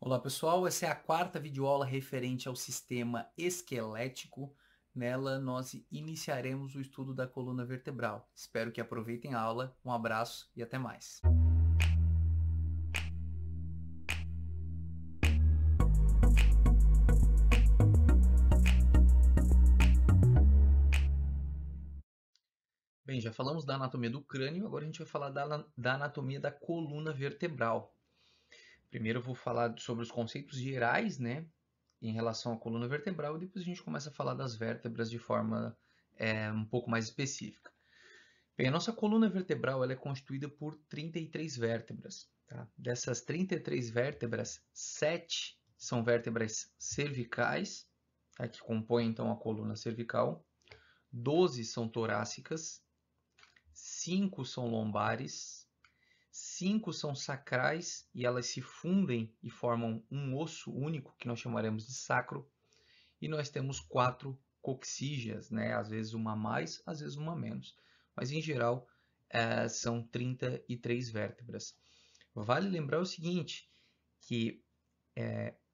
Olá pessoal, essa é a quarta videoaula referente ao sistema esquelético. Nela nós iniciaremos o estudo da coluna vertebral. Espero que aproveitem a aula, um abraço e até mais. Bem, já falamos da anatomia do crânio, agora a gente vai falar da anatomia da coluna vertebral. Primeiro eu vou falar sobre os conceitos gerais, né, em relação à coluna vertebral, e depois a gente começa a falar das vértebras de forma um pouco mais específica. Bem, a nossa coluna vertebral ela é constituída por 33 vértebras. Tá? Dessas 33 vértebras, 7 são vértebras cervicais, tá? Que compõem então a coluna cervical. 12 são torácicas, 5 são lombares, 5 são sacrais e elas se fundem e formam um osso único que nós chamaremos de sacro. E nós temos 4 coxígeas, né? Às vezes uma a mais, às vezes uma a menos. Mas em geral são 33 vértebras. Vale lembrar o seguinte, que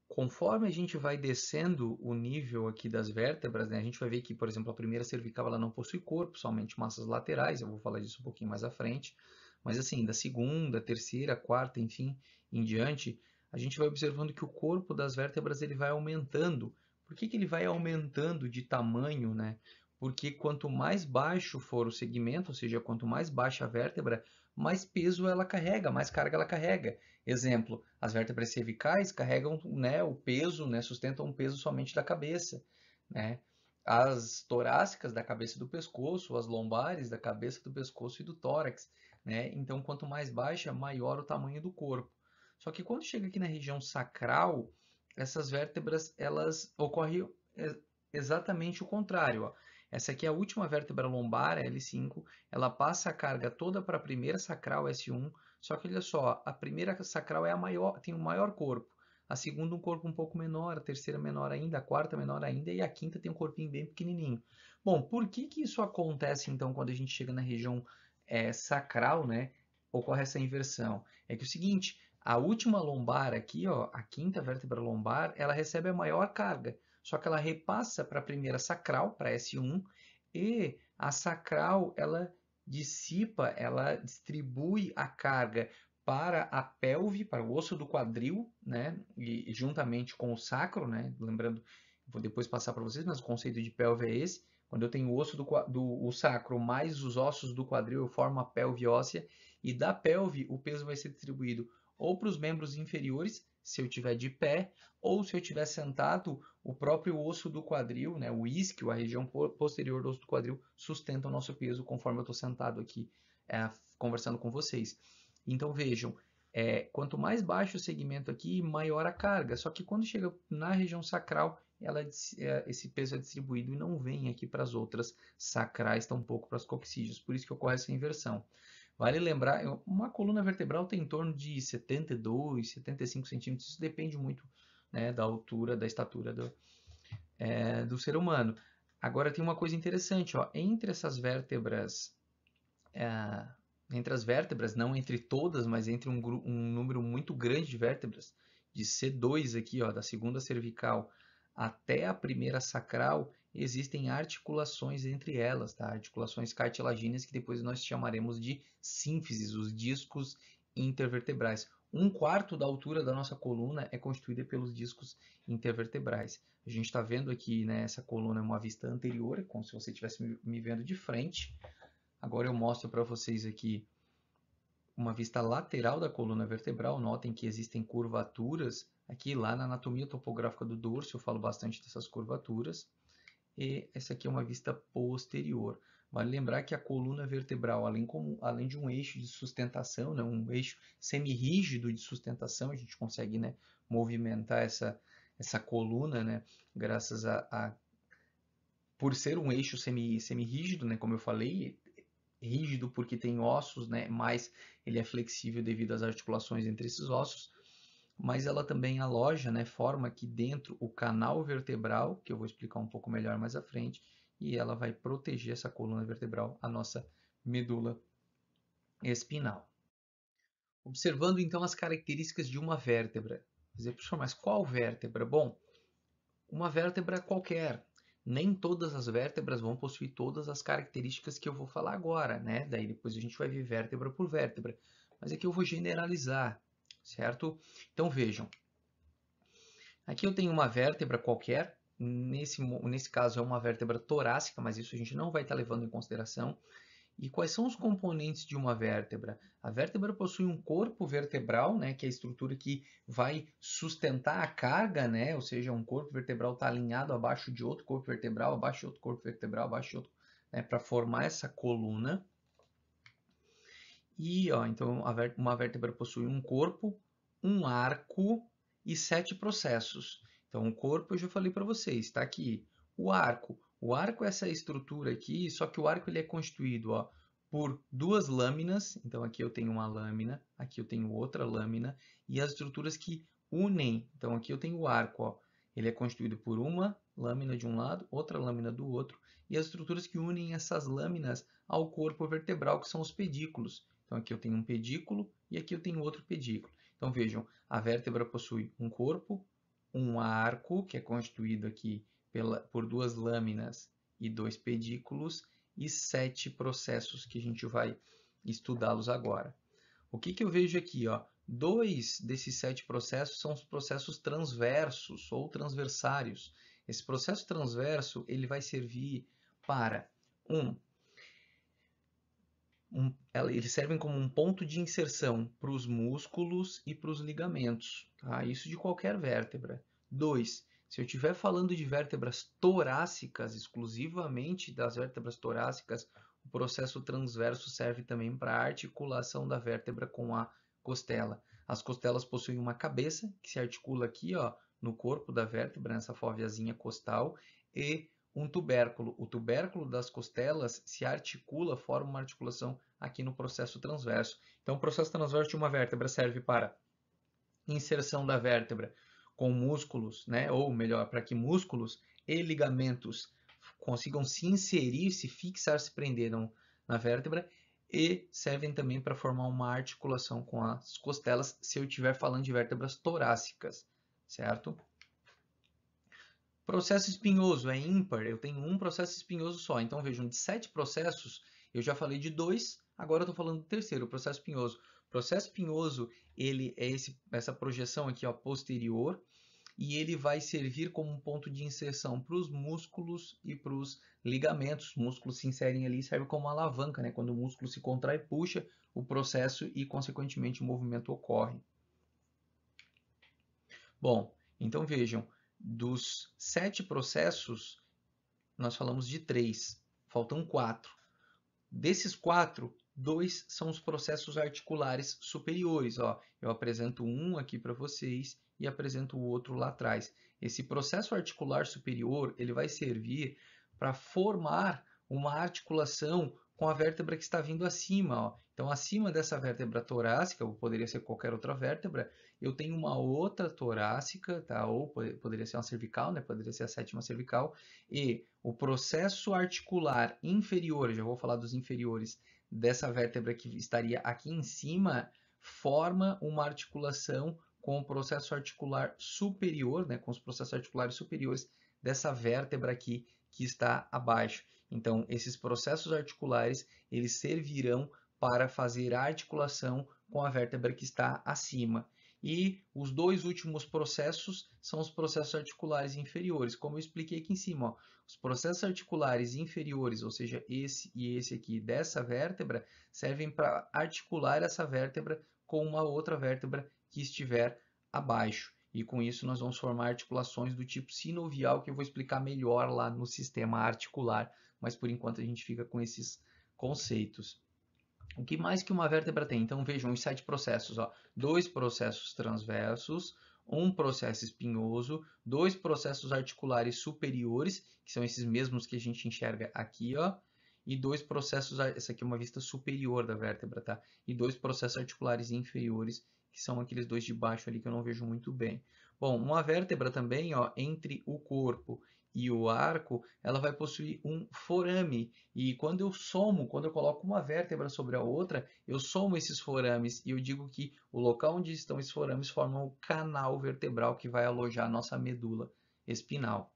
conforme a gente vai descendo o nível aqui das vértebras, né, a gente vai ver que, por exemplo, a primeira cervical ela não possui corpo, somente massas laterais, eu vou falar disso um pouquinho mais à frente, mas assim, da segunda, terceira, quarta, enfim, em diante, a gente vai observando que o corpo das vértebras ele vai aumentando. Por que ele vai aumentando de tamanho, né? Porque quanto mais baixo for o segmento, ou seja, quanto mais baixa a vértebra, mais peso ela carrega, mais carga ela carrega. Exemplo, as vértebras cervicais carregam, né, o peso, né, sustentam o peso somente da cabeça, né? As torácicas da cabeça e do pescoço, as lombares da cabeça, do pescoço e do tórax, né? Então, quanto mais baixa, maior o tamanho do corpo. Só que quando chega aqui na região sacral, essas vértebras elas ocorrem exatamente o contrário, ó. Essa aqui é a última vértebra lombar, a L5, ela passa a carga toda para a primeira sacral, S1, só que olha só, a primeira sacral é a maior, tem o maior corpo, a segunda um corpo um pouco menor, a terceira menor ainda, a quarta menor ainda e a quinta tem um corpinho bem pequenininho. Bom, por que que isso acontece então quando a gente chega na região sacral, né? Ocorre essa inversão. É que o seguinte, a última lombar aqui, ó, a quinta vértebra lombar, ela recebe a maior carga, só que ela repassa para a primeira sacral, para S1, e a sacral ela dissipa, ela distribui a carga para a pelve, para o osso do quadril, né? E juntamente com o sacro, né? Lembrando, vou depois passar para vocês, mas o conceito de pelve é esse. Quando eu tenho o osso do sacro mais os ossos do quadril, eu formo a pelve óssea, e da pelve o peso vai ser distribuído ou para os membros inferiores, se eu estiver de pé, ou se eu estiver sentado, o próprio osso do quadril, né, o isquio, a região posterior do osso do quadril, sustenta o nosso peso conforme eu estou sentado aqui conversando com vocês. Então vejam, quanto mais baixo o segmento aqui, maior a carga. Só que quando chega na região sacral, esse peso é distribuído e não vem aqui para as outras sacrais, tampouco para as coxígeas. Por isso que ocorre essa inversão. Vale lembrar, uma coluna vertebral tem em torno de 72, 75 centímetros. Isso depende muito, né, da altura, da estatura do ser humano. Agora tem uma coisa interessante, ó, entre essas vértebras, é, entre as vértebras, não entre todas, mas entre um número muito grande de vértebras, de C2 aqui, ó, da segunda cervical até a primeira sacral, existem articulações entre elas, tá? Articulações cartilagíneas que depois nós chamaremos de sínfises, os discos intervertebrais. Um quarto da altura da nossa coluna é constituída pelos discos intervertebrais. A gente está vendo aqui, né, essa coluna é uma vista anterior, é como se você estivesse me vendo de frente. Agora eu mostro para vocês aqui uma vista lateral da coluna vertebral. Notem que existem curvaturas. Aqui lá na anatomia topográfica do dorso eu falo bastante dessas curvaturas. E essa aqui é uma vista posterior. Vale lembrar que a coluna vertebral, além de um eixo de sustentação, né, um eixo semirrígido de sustentação, a gente consegue, né, movimentar essa coluna, né, graças por ser um eixo semirrígido, né, como eu falei, rígido porque tem ossos, né, mas ele é flexível devido às articulações entre esses ossos, mas ela também aloja, né, forma aqui dentro o canal vertebral, que eu vou explicar um pouco melhor mais à frente, e ela vai proteger essa coluna vertebral, a nossa medula espinal. Observando então as características de uma vértebra. Dizer, professor, mas qual vértebra? Bom, uma vértebra qualquer. Nem todas as vértebras vão possuir todas as características que eu vou falar agora, né? Daí depois a gente vai ver vértebra por vértebra. Mas aqui eu vou generalizar, certo? Então vejam, aqui eu tenho uma vértebra qualquer, nesse caso é uma vértebra torácica, mas isso a gente não vai estar levando em consideração. E quais são os componentes de uma vértebra? A vértebra possui um corpo vertebral, né, que é a estrutura que vai sustentar a carga, né, ou seja, um corpo vertebral está alinhado abaixo de outro corpo vertebral, abaixo de outro corpo vertebral, abaixo de outro, né, para formar essa coluna. E, ó, então, uma vértebra possui um corpo, um arco e 7 processos. Então, o corpo eu já falei para vocês, está aqui. O arco é essa estrutura aqui, só que o arco ele é constituído, ó, por duas lâminas. Então, aqui eu tenho uma lâmina, aqui eu tenho outra lâmina, e as estruturas que unem. Então, aqui eu tenho o arco, ó, ele é constituído por uma lâmina de um lado, outra lâmina do outro, e as estruturas que unem essas lâminas ao corpo vertebral, que são os pedículos. Então, aqui eu tenho um pedículo e aqui eu tenho outro pedículo. Então, vejam, a vértebra possui um corpo, um arco, que é constituído aqui por duas lâminas e dois pedículos, e 7 processos que a gente vai estudá-los agora. O que eu vejo aqui? Ó? 2 desses 7 processos são os processos transversos ou transversários. Esse processo transverso ele vai servir para eles servem como um ponto de inserção para os músculos e para os ligamentos, tá? Isso de qualquer vértebra. 2. Se eu estiver falando de vértebras torácicas, exclusivamente das vértebras torácicas, o processo transverso serve também para a articulação da vértebra com a costela. As costelas possuem uma cabeça que se articula aqui, ó, no corpo da vértebra, nessa foveazinha costal, e um tubérculo. O tubérculo das costelas se articula, forma uma articulação aqui no processo transverso. Então, o processo transverso de uma vértebra serve para inserção da vértebra com músculos, né? Ou melhor, para que músculos e ligamentos consigam se inserir, se fixar, se prender na vértebra, e servem também para formar uma articulação com as costelas, se eu estiver falando de vértebras torácicas, certo? Processo espinhoso é ímpar, eu tenho um processo espinhoso só. Então, vejam, de 7 processos, eu já falei de 2, agora eu estou falando do terceiro, o processo espinhoso. O processo espinhoso, ele é essa projeção aqui, ó, posterior, e ele vai servir como um ponto de inserção para os músculos e para os ligamentos. Os músculos se inserem ali e serve como uma alavanca, né? Quando o músculo se contrai, puxa o processo e, consequentemente, o movimento ocorre. Bom, então vejam, dos 7 processos, nós falamos de 3, faltam 4. Desses 4, 2 são os processos articulares superiores. Ó, eu apresento um aqui para vocês e apresento o outro lá atrás. Esse processo articular superior ele vai servir para formar uma articulação com a vértebra que está vindo acima. Ó. Então, acima dessa vértebra torácica, ou poderia ser qualquer outra vértebra, eu tenho uma outra torácica, tá? Ou poderia ser uma cervical, né? Poderia ser a sétima cervical, e o processo articular inferior, já vou falar dos inferiores, dessa vértebra que estaria aqui em cima, forma uma articulação com o processo articular superior, né? Com os processos articulares superiores dessa vértebra aqui que está abaixo. Então, esses processos articulares, eles servirão para fazer a articulação com a vértebra que está acima. E os dois últimos processos são os processos articulares inferiores, como eu expliquei aqui em cima. Ó. Os processos articulares inferiores, ou seja, esse e esse aqui dessa vértebra, servem para articular essa vértebra com uma outra vértebra que estiver abaixo. E com isso nós vamos formar articulações do tipo sinovial, que eu vou explicar melhor lá no sistema articular, mas por enquanto a gente fica com esses conceitos. O que mais que uma vértebra tem? Então vejam os 7 processos. Ó. 2 processos transversos, um processo espinhoso, 2 processos articulares superiores, que são esses mesmos que a gente enxerga aqui, ó, e 2 processos, essa aqui é uma vista superior da vértebra, tá? E 2 processos articulares inferiores, que são aqueles dois de baixo ali que eu não vejo muito bem. Bom, uma vértebra também, ó, entre o corpo e o arco, ela vai possuir um forame. E quando eu coloco uma vértebra sobre a outra, eu somo esses forames e eu digo que o local onde estão esses forames forma o canal vertebral que vai alojar a nossa medula espinal.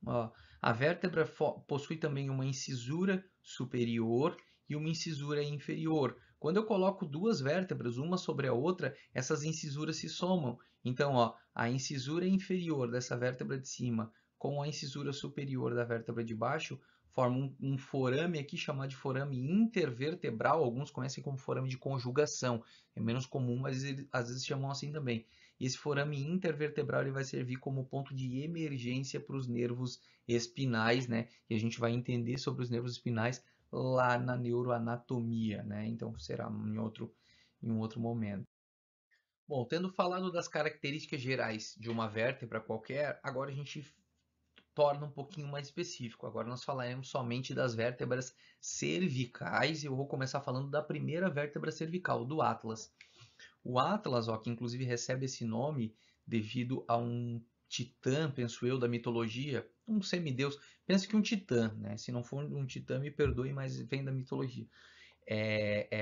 Ó, a vértebra possui também uma incisura superior e uma incisura inferior. Quando eu coloco duas vértebras, uma sobre a outra, essas incisuras se somam. Então, ó, a incisura inferior dessa vértebra de cima com a incisura superior da vértebra de baixo formam um forame aqui chamado de forame intervertebral. Alguns conhecem como forame de conjugação. É menos comum, mas às vezes chamam assim também. E esse forame intervertebral ele vai servir como ponto de emergência para os nervos espinais, né? E a gente vai entender sobre os nervos espinais lá na neuroanatomia, né? Então será em um outro momento. Bom, tendo falado das características gerais de uma vértebra qualquer, agora a gente torna um pouquinho mais específico. Agora nós falaremos somente das vértebras cervicais e eu vou começar falando da primeira vértebra cervical, do Atlas. O Atlas, ó, que inclusive recebe esse nome devido a um titã, penso eu, da mitologia, um semideus. Penso que um titã, né? Se não for um titã, me perdoe, mas vem da mitologia.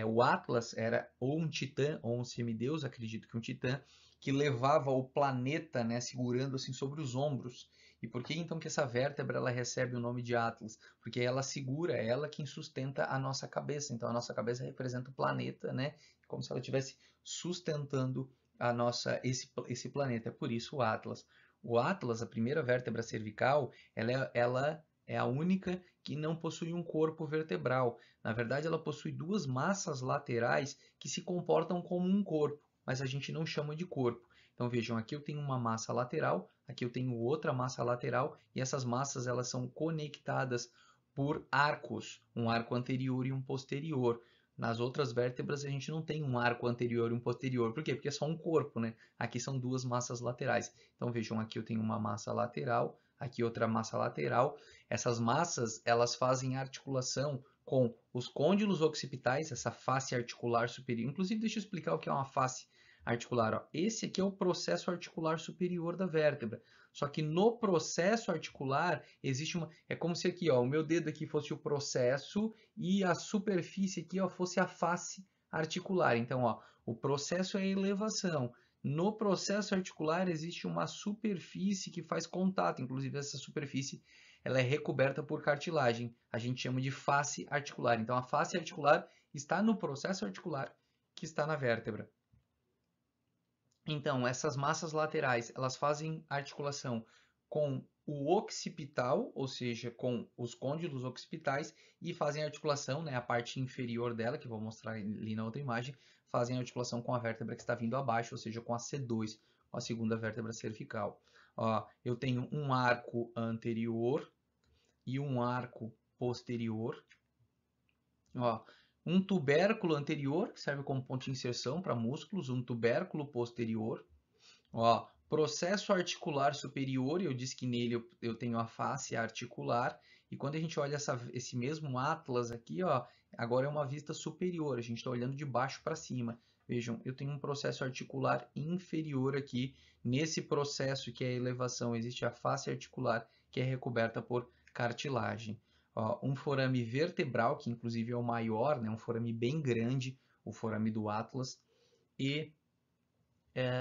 O Atlas era ou um titã ou um semideus, acredito que um titã, que levava o planeta, né, segurando assim sobre os ombros. E por que então que essa vértebra ela recebe o nome de Atlas? Porque ela segura, é ela quem sustenta a nossa cabeça. Então a nossa cabeça representa o planeta, né? Como se ela estivesse sustentando esse planeta. É por isso o Atlas. O Atlas, a primeira vértebra cervical, ela é a única que não possui um corpo vertebral. Na verdade, ela possui duas massas laterais que se comportam como um corpo, mas a gente não chama de corpo. Então vejam, aqui eu tenho uma massa lateral, aqui eu tenho outra massa lateral e essas massas elas são conectadas por arcos, um arco anterior e um posterior. Nas outras vértebras a gente não tem um arco anterior e um posterior. Por quê? Porque é só um corpo, né? Aqui são duas massas laterais. Então vejam, aqui eu tenho uma massa lateral, aqui outra massa lateral. Essas massas, elas fazem articulação com os côndilos occipitais, essa face articular superior. Inclusive, deixa eu explicar o que é uma face articular. Ó. Esse aqui é o processo articular superior da vértebra. Só que no processo articular existe uma. É como se aqui, ó, o meu dedo aqui fosse o processo e a superfície aqui ó, fosse a face articular. Então, ó, o processo é a elevação. No processo articular existe uma superfície que faz contato. Inclusive, essa superfície ela é recoberta por cartilagem. A gente chama de face articular. Então, a face articular está no processo articular que está na vértebra. Então, essas massas laterais, elas fazem articulação com o occipital, ou seja, com os côndilos occipitais, e fazem articulação, né, a parte inferior dela, que eu vou mostrar ali na outra imagem, fazem articulação com a vértebra que está vindo abaixo, ou seja, com a C2, a segunda vértebra cervical. Ó, eu tenho um arco anterior e um arco posterior. Ó, um tubérculo anterior, que serve como ponto de inserção para músculos, um tubérculo posterior. Ó, processo articular superior, eu disse que nele eu tenho a face articular, e quando a gente olha esse mesmo atlas aqui, ó, agora é uma vista superior, a gente está olhando de baixo para cima. Vejam, eu tenho um processo articular inferior aqui. Nesse processo que é a elevação, existe a face articular que é recoberta por cartilagem. Ó, um forame vertebral, que inclusive é o maior, né, um forame bem grande, o forame do atlas, e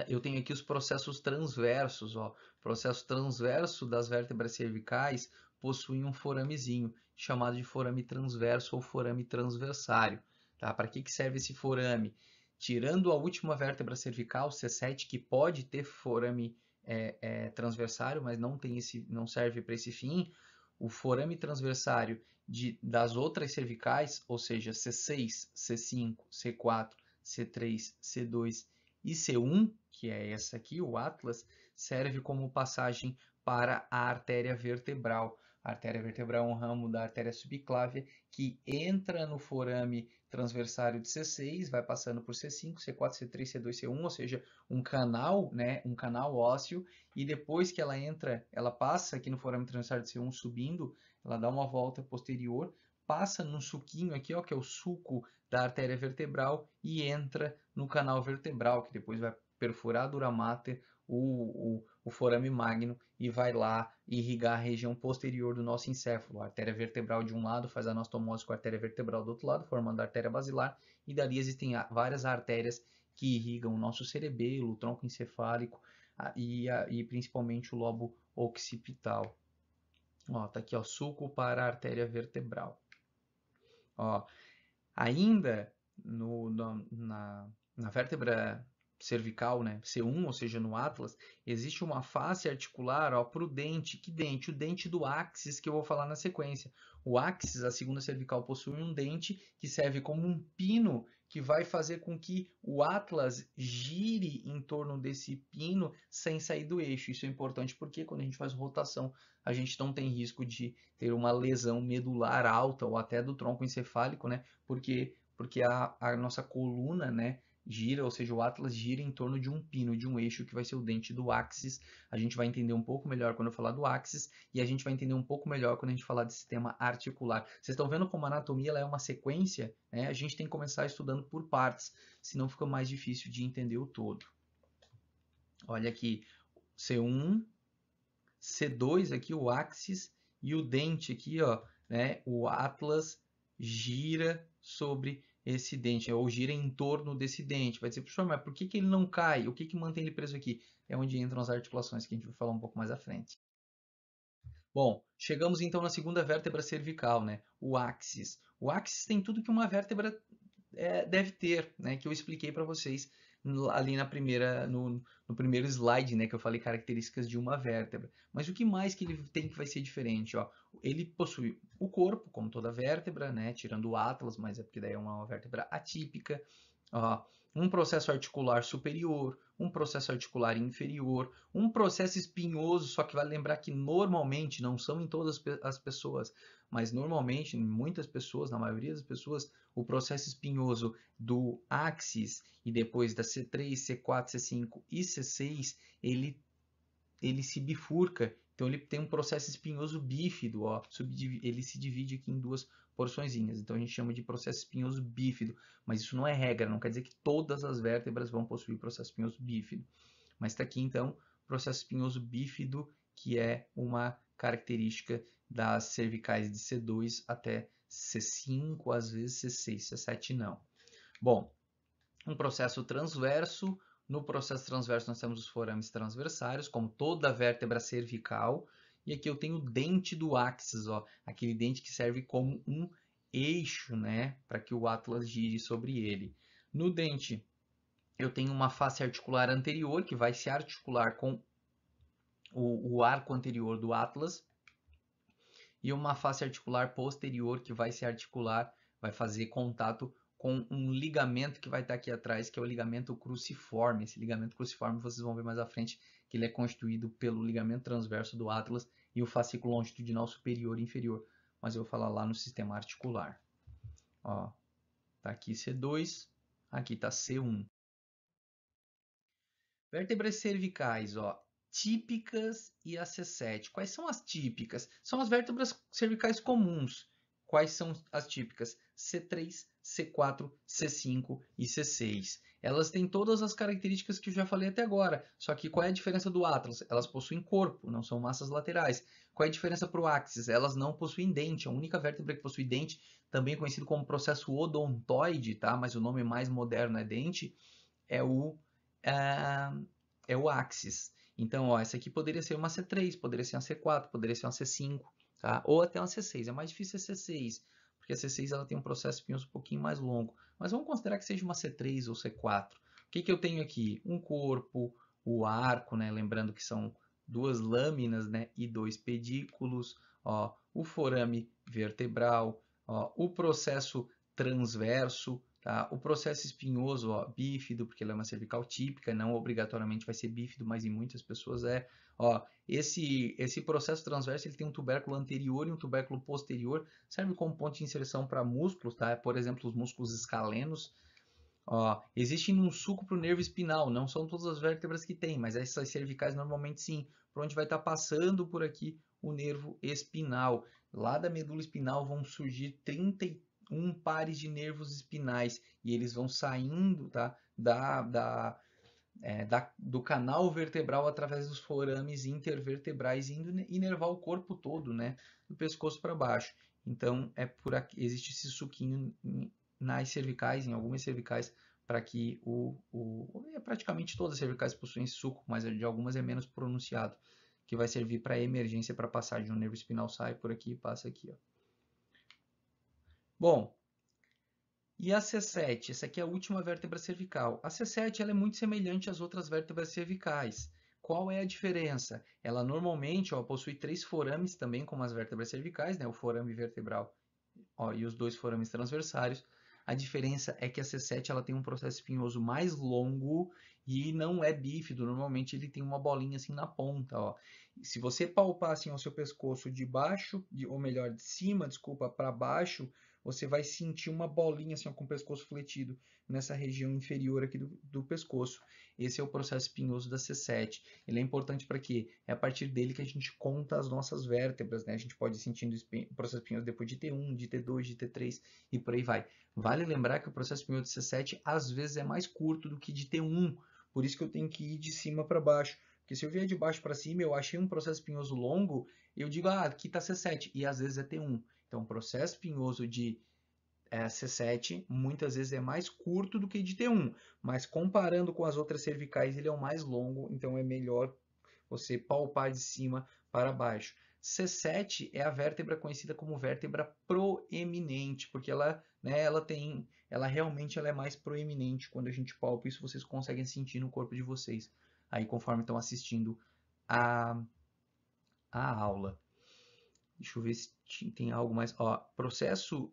eu tenho aqui os processos transversos. Ó. O processo transverso das vértebras cervicais possui um foramezinho, chamado de forame transverso ou forame transversário. Tá? Para que serve esse forame? Tirando a última vértebra cervical, C7, que pode ter forame transversário, mas não serve para esse fim, o forame transversário das outras cervicais, ou seja, C6, C5, C4, C3, C2 e C1, que é essa aqui, o Atlas, serve como passagem para a artéria vertebral. A artéria vertebral é um ramo da artéria subclávia que entra no forame transversário de C6, vai passando por C5, C4, C3, C2, C1, ou seja, um canal, né, um canal ósseo, e depois que ela entra, ela passa aqui no forame transversário de C1 subindo, ela dá uma volta posterior, passa num suquinho aqui, ó, que é o sulco da artéria vertebral e entra no canal vertebral, que depois vai perfurar a dura mater, o forame magno e vai lá irrigar a região posterior do nosso encéfalo. A artéria vertebral de um lado faz a anastomose com a artéria vertebral do outro lado, formando a artéria basilar, e dali existem várias artérias que irrigam o nosso cerebelo, o tronco encefálico e principalmente o lobo occipital. Ó, tá aqui, ó, sulco para a artéria vertebral. Ó, ainda na vértebra cervical, né, C1, ou seja, no Atlas, existe uma face articular para o dente. Que dente? O dente do áxis, que eu vou falar na sequência. O áxis, a segunda cervical, possui um dente que serve como um pino que vai fazer com que o Atlas gire em torno desse pino sem sair do eixo. Isso é importante porque quando a gente faz rotação, a gente não tem risco de ter uma lesão medular alta ou até do tronco encefálico, né? Porque a nossa coluna, né, gira, ou seja, o Atlas gira em torno de um pino, de um eixo que vai ser o dente do áxis. A gente vai entender um pouco melhor quando eu falar do áxis e a gente vai entender um pouco melhor quando a gente falar de sistema articular. Vocês estão vendo como a anatomia ela é uma sequência, né? A gente tem que começar estudando por partes, senão fica mais difícil de entender o todo. Olha aqui, C1, C2 aqui, o áxis, e o dente aqui, ó, né? O Atlas gira sobre esse dente, ou gira em torno desse dente. Vai dizer, professor, mas por que ele não cai? O que mantém ele preso aqui? É onde entram as articulações, que a gente vai falar um pouco mais à frente. Bom, chegamos então na segunda vértebra cervical, né? O áxis. O áxis tem tudo que uma vértebra deve ter, né? Que eu expliquei para vocês ali no primeiro slide, né? Que eu falei características de uma vértebra. Mas o que mais que ele tem que vai ser diferente? Ó? Ele possui o corpo, como toda vértebra, né? Tirando o Atlas, mas é porque daí é uma vértebra atípica. Ó, um processo articular superior, um processo articular inferior, um processo espinhoso, só que vale lembrar que normalmente, não são em todas as pessoas, mas normalmente, em muitas pessoas, na maioria das pessoas, o processo espinhoso do axis e depois da C3, C4, C5 e C6, ele se bifurca. Então ele tem um processo espinhoso bífido, ó, ele se divide aqui em duas porçõezinhas. Então a gente chama de processo espinhoso bífido, mas isso não é regra, não quer dizer que todas as vértebras vão possuir processo espinhoso bífido. Mas está aqui então processo espinhoso bífido, que é uma característica das cervicais de C2 até C5, às vezes C6, C7 não. Bom, um processo transverso. No processo transverso nós temos os forames transversários, como toda a vértebra cervical. E aqui eu tenho o dente do áxis, ó, aquele dente que serve como um eixo, né, para que o Atlas gire sobre ele. No dente eu tenho uma face articular anterior, que vai se articular com o arco anterior do Atlas, e uma face articular posterior, que vai se articular, vai fazer contato com um ligamento que vai estar aqui atrás, que é o ligamento cruciforme. Esse ligamento cruciforme vocês vão ver mais à frente, que ele é constituído pelo ligamento transverso do Atlas e o fascículo longitudinal superior e inferior. Mas eu vou falar lá no sistema articular. Ó, tá aqui C2, aqui tá C1. Vértebras cervicais, ó, típicas e a C7. Quais são as típicas? São as vértebras cervicais comuns. Quais são as típicas? C3, C4, C5 e C6. Elas têm todas as características que eu já falei até agora. Só que qual é a diferença do Atlas? Elas possuem corpo, não são massas laterais. Qual é a diferença para o Axis? Elas não possuem dente. A única vértebra que possui dente, também conhecido como processo odontoide, tá? Mas o nome mais moderno é dente, é o axis. Então, ó, essa aqui poderia ser uma C3, poderia ser uma C4, poderia ser uma C5, tá? Ou até uma C6. É mais difícil a C6, porque a C6 ela tem um processo espinhoso um pouquinho mais longo. Mas vamos considerar que seja uma C3 ou C4. O que eu tenho aqui? Um corpo, o arco, né? Lembrando que são duas lâminas, né? E dois pedículos, ó, o forame vertebral, ó, o processo transverso, tá? O processo espinhoso, ó, bífido, porque ela é uma cervical típica, não obrigatoriamente vai ser bífido, mas em muitas pessoas é. Ó, esse processo transverso ele tem um tubérculo anterior e um tubérculo posterior, serve como ponto de inserção para músculos, tá? Por exemplo, os músculos escalenos. Ó, existe um sulco para o nervo espinal, não são todas as vértebras que tem, mas essas cervicais normalmente sim, por onde vai estar passando por aqui o nervo espinal. Lá da medula espinal vão surgir 31 pares de nervos espinais e eles vão saindo, tá, do canal vertebral através dos forames intervertebrais, indo inervar o corpo todo, né, do pescoço para baixo. Então, por aqui, existe esse suquinho nas cervicais, em algumas cervicais, para que praticamente todas as cervicais possuem esse suco, mas de algumas é menos pronunciado, que vai servir para emergência, para passagem. O nervo espinal sai por aqui e passa aqui, ó. Bom, e a C7? Essa aqui é a última vértebra cervical. A C7 ela é muito semelhante às outras vértebras cervicais. Qual é a diferença? Ela normalmente possui 3 forames também, como as vértebras cervicais, né? O forame vertebral e os 2 forames transversários. A diferença é que a C7 ela tem um processo espinhoso mais longo e não é bífido. Normalmente ele tem uma bolinha assim na ponta. Ó. Se você palpar assim, o seu pescoço de baixo, ou melhor, de cima, desculpa, para baixo, você vai sentir uma bolinha assim, ó, com o pescoço fletido nessa região inferior aqui do pescoço. Esse é o processo espinhoso da C7. Ele é importante para quê? É a partir dele que a gente conta as nossas vértebras, né? A gente pode ir sentindo o processo espinhoso depois de T1, de T2, de T3 e por aí vai. Vale lembrar que o processo espinhoso de C7 às vezes é mais curto do que de T1, por isso que eu tenho que ir de cima para baixo. Porque se eu vier de baixo para cima, eu achei um processo espinhoso longo, eu digo, aqui está C7, e às vezes é T1. Então, o processo espinhoso de C7 muitas vezes é mais curto do que de T1, mas comparando com as outras cervicais, ele é o mais longo, então é melhor você palpar de cima para baixo. C7 é a vértebra conhecida como vértebra proeminente, porque ela realmente ela é mais proeminente quando a gente palpa, isso vocês conseguem sentir no corpo de vocês, aí conforme estão assistindo a, a aula. Deixa eu ver se tem algo mais. Ó, processo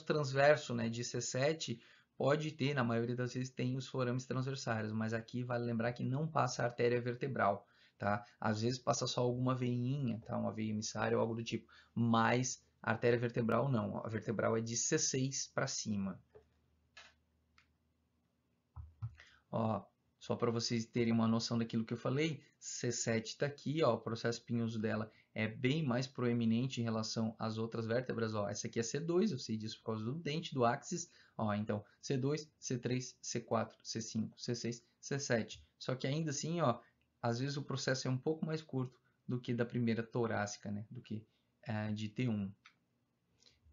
transverso, né, de C7 pode ter, na maioria das vezes, tem os forames transversários, mas aqui vale lembrar que não passa a artéria vertebral, tá? Às vezes passa só alguma veinha, tá? Uma veia emissária ou algo do tipo, mas a artéria vertebral não. A vertebral é de C6 para cima. Ó, só para vocês terem uma noção daquilo que eu falei, C7 está aqui, ó, o processo espinhoso dela é bem mais proeminente em relação às outras vértebras. Ó, essa aqui é C2, eu sei disso por causa do dente, do áxis. Ó, então, C2, C3, C4, C5, C6, C7. Só que ainda assim, ó, às vezes o processo é um pouco mais curto do que da primeira torácica, né, do que de T1.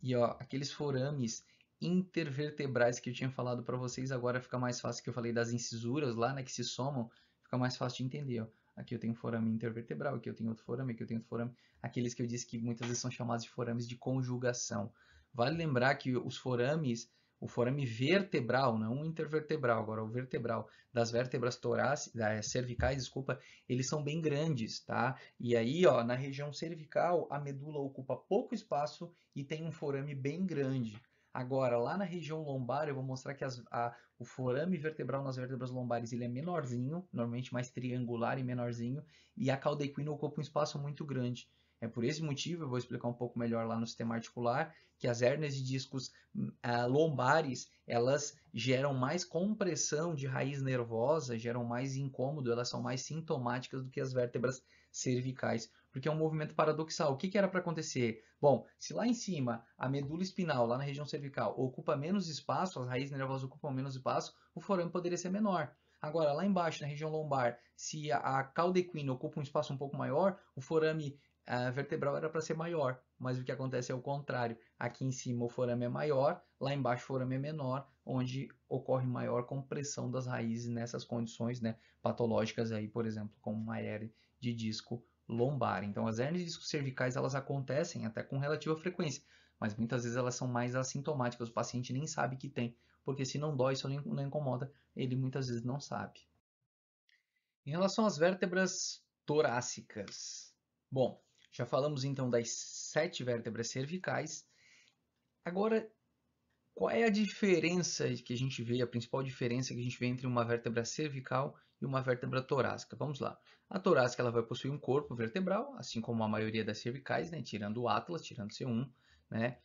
E ó, aqueles forames intervertebrais que eu tinha falado para vocês, agora fica mais fácil, que eu falei das incisuras lá, né, que se somam, fica mais fácil de entender, ó. Aqui eu tenho um forame intervertebral, aqui eu tenho outro forame, aqui eu tenho outro forame. Aqueles que eu disse que muitas vezes são chamados de forames de conjugação. Vale lembrar que os forames, o forame vertebral, não o intervertebral, agora o vertebral das vértebras torácicas, cervicais, desculpa, eles são bem grandes, tá? E aí, ó, na região cervical, a medula ocupa pouco espaço e tem um forame bem grande. Agora, lá na região lombar, eu vou mostrar que o forame vertebral nas vértebras lombares ele é menorzinho, normalmente mais triangular e menorzinho, e a cauda equina ocupa um espaço muito grande. É por esse motivo, eu vou explicar um pouco melhor lá no sistema articular, que as hérnias de discos lombares, elas geram mais compressão de raiz nervosa, geram mais incômodo, elas são mais sintomáticas do que as vértebras cervicais, porque é um movimento paradoxal. O que, que era para acontecer? Bom, se lá em cima a medula espinal, lá na região cervical, ocupa menos espaço, as raízes nervosas ocupam menos espaço, o forame poderia ser menor. Agora, lá embaixo, na região lombar, se a cauda equina ocupa um espaço um pouco maior, o forame vertebral era para ser maior, mas o que acontece é o contrário. Aqui em cima o forame é maior, lá embaixo o forame é menor, onde ocorre maior compressão das raízes nessas condições, né, patológicas aí, por exemplo, como uma hérnia de disco lombar. Então, as hérnias de disco cervicais elas acontecem até com relativa frequência, mas muitas vezes elas são mais assintomáticas. O paciente nem sabe que tem, porque se não dói, só não incomoda, ele muitas vezes não sabe. Em relação às vértebras torácicas, bom, já falamos então das 7 vértebras cervicais. Agora, qual é a diferença que a gente vê, a principal diferença que a gente vê entre uma vértebra cervical e uma vértebra torácica? Vamos lá. A torácica ela vai possuir um corpo vertebral, assim como a maioria das cervicais, né? Tirando o Atlas, tirando C1, né?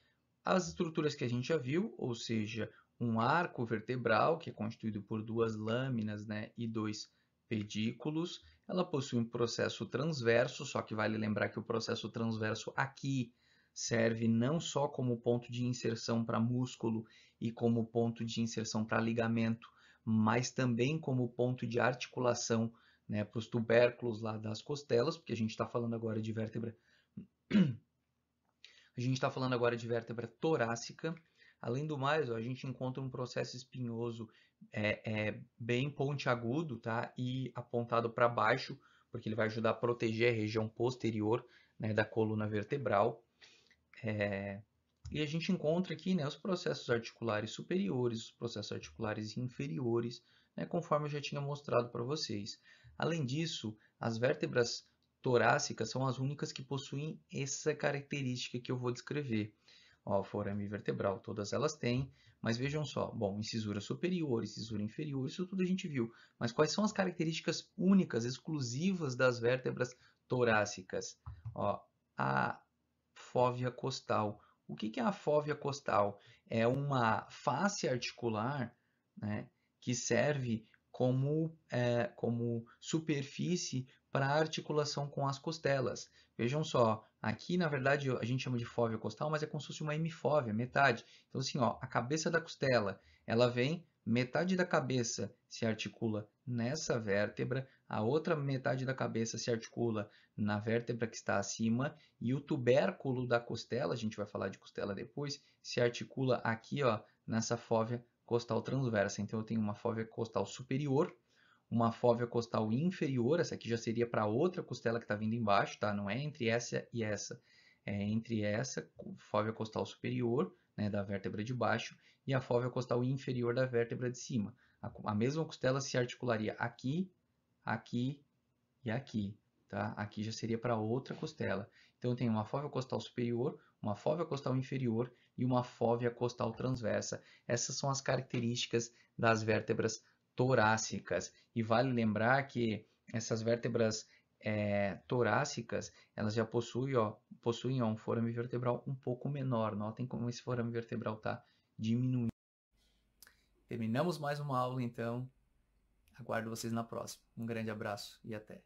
As estruturas que a gente já viu, ou seja, um arco vertebral, que é constituído por 2 lâminas, né? E 2 pedículos. Ela possui um processo transverso, só que vale lembrar que o processo transverso aqui serve não só como ponto de inserção para músculo e como ponto de inserção para ligamento, mas também como ponto de articulação, né, para os tubérculos lá das costelas, porque a gente está falando agora de vértebra. A gente está falando agora de vértebra torácica. Além do mais, ó, a gente encontra um processo espinhoso bem pontiagudo, tá? E apontado para baixo, porque ele vai ajudar a proteger a região posterior, né, da coluna vertebral. E a gente encontra aqui, né, os processos articulares superiores, os processos articulares inferiores, né, conforme eu já tinha mostrado para vocês. Além disso, as vértebras torácicas são as únicas que possuem essa característica que eu vou descrever. Ó, forame vertebral, todas elas têm, mas vejam só, bom, incisura superior, incisura inferior, isso tudo a gente viu. Mas quais são as características únicas, exclusivas das vértebras torácicas? Ó, a fóvea costal. O que é a fóvea costal? É uma face articular, né, que serve como superfície para a articulação com as costelas. Vejam só, aqui na verdade a gente chama de fóvea costal, mas é como se fosse uma hemifóvea, metade. Então assim, ó, a cabeça da costela, ela vem, metade da cabeça se articula nessa vértebra, a outra metade da cabeça se articula na vértebra que está acima e o tubérculo da costela, a gente vai falar de costela depois, se articula aqui, ó, nessa fóvea costal transversa. Então eu tenho uma fóvea costal superior, uma fóvea costal inferior, essa aqui já seria para outra costela que está vindo embaixo, tá? Não é entre essa e essa, é entre essa fóvea costal superior, né, da vértebra de baixo, e a fóvea costal inferior da vértebra de cima. A mesma costela se articularia aqui, aqui e aqui, tá? Aqui já seria para outra costela. Então eu tenho uma fóvea costal superior, uma fóvea costal inferior e uma fóvea costal transversa. Essas são as características das vértebras torácicas. E vale lembrar que essas vértebras torácicas, elas já possuem um forame vertebral um pouco menor. Notem como esse forame vertebral está diminuindo. Terminamos mais uma aula, então. Aguardo vocês na próxima. Um grande abraço e até.